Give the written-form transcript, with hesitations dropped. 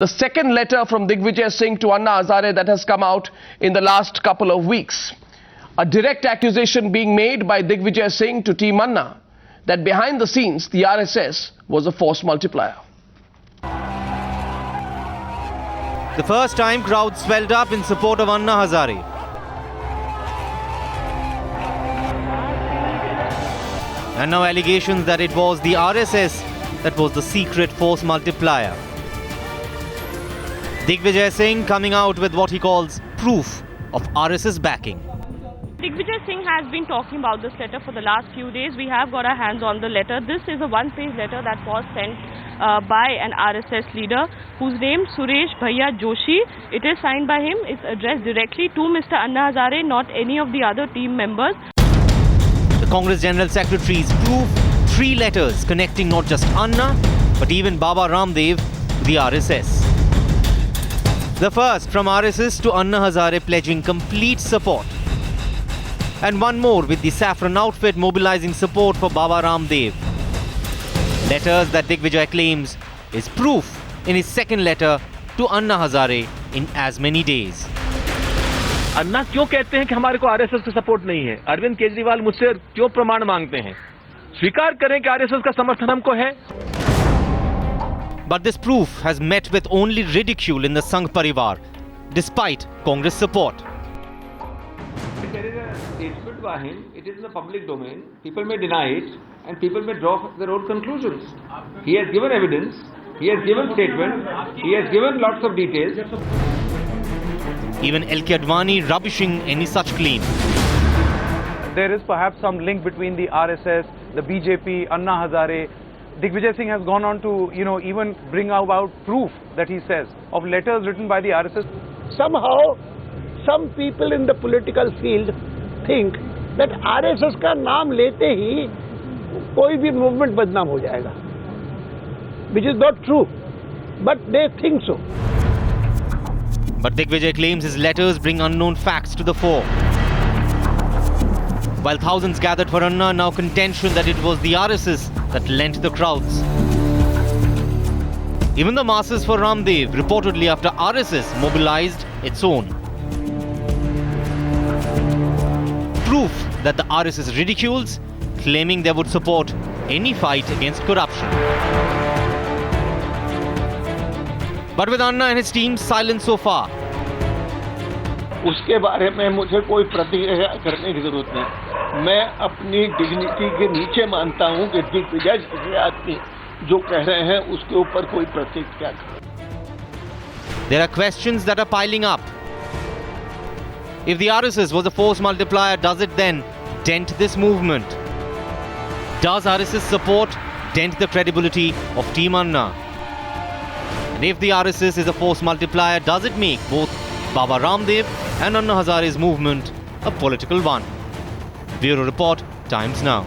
The second letter from Digvijay Singh to Anna Hazare that has come out in the last couple of weeks. A direct accusation being made by Digvijay Singh to Team Anna that behind the scenes the RSS was a force multiplier. The first time crowds swelled up in support of Anna Hazare. And now allegations that it was the RSS that was the secret force multiplier. Digvijay Singh coming out with what he calls proof of RSS backing. Digvijay Singh has been talking about this letter for the last few days. We have got our hands on the letter. This is a one-page letter that was sent by an RSS leader whose name Suresh Bhaiya Joshi. It is signed by him. It's addressed directly to Mr. Anna Hazare, not any of the other team members. The Congress General Secretary's proof, 3 letters connecting not just Anna but even Baba Ramdev to the RSS. The first from RSS to Anna Hazare pledging complete support. And one more with the saffron outfit mobilizing support for Baba Ramdev. Letters that Digvijay claims is proof in his second letter to Anna Hazare in as many days. अन्ना क्यों कहते हैं कि हमारे को RSS का support नहीं है? अरविंद केजरीवाल मुझसे क्यों प्रमाण मांगते हैं? स्वीकार करें कि आरएसएस का समर्थन हमको है. But this proof has met with only ridicule in the Sangh Parivar, despite Congress support. There is a statement by him, it is in the public domain, people may deny it and people may draw their own conclusions. He has given evidence, he has given statement, he has given lots of details. Even L.K. Advani rubbishing any such claim. There is perhaps some link between the RSS, the BJP, Anna Hazare. Digvijay Singh has gone on to, even bring about proof that he says of letters written by the RSS. Somehow, some people in the political field think that RSS का नाम लेते ही कोई भी movement बदनाम हो जाएगा, which is not true, but they think so. But Digvijay claims his letters bring unknown facts to the fore. While thousands gathered for Anna, now contention that it was the RSS that lent the crowds. Even the masses for Ramdev, reportedly after RSS mobilized its own. Proof that the RSS ridicules, claiming they would support any fight against corruption. But with Anna and his team silent so far. उसके बारे में मुझे कोई प्रतिक्रिया करने की जरूरत नहीं. मैं अपनी डिग्निटी के नीचे मानता हूं कि दिग्विजय जैसे आदमी जो कह रहे हैं उसके ऊपर कोई प्रतिक्रिया करे. There are questions that are piling up. If the RSS was a force multiplier, does it then dent this movement? Does RSS support dent the credibility of Team Anna? And if the RSS is a force multiplier, does it make both Baba Ramdev and Anna Hazare's movement a political one? Bureau Report, Times Now.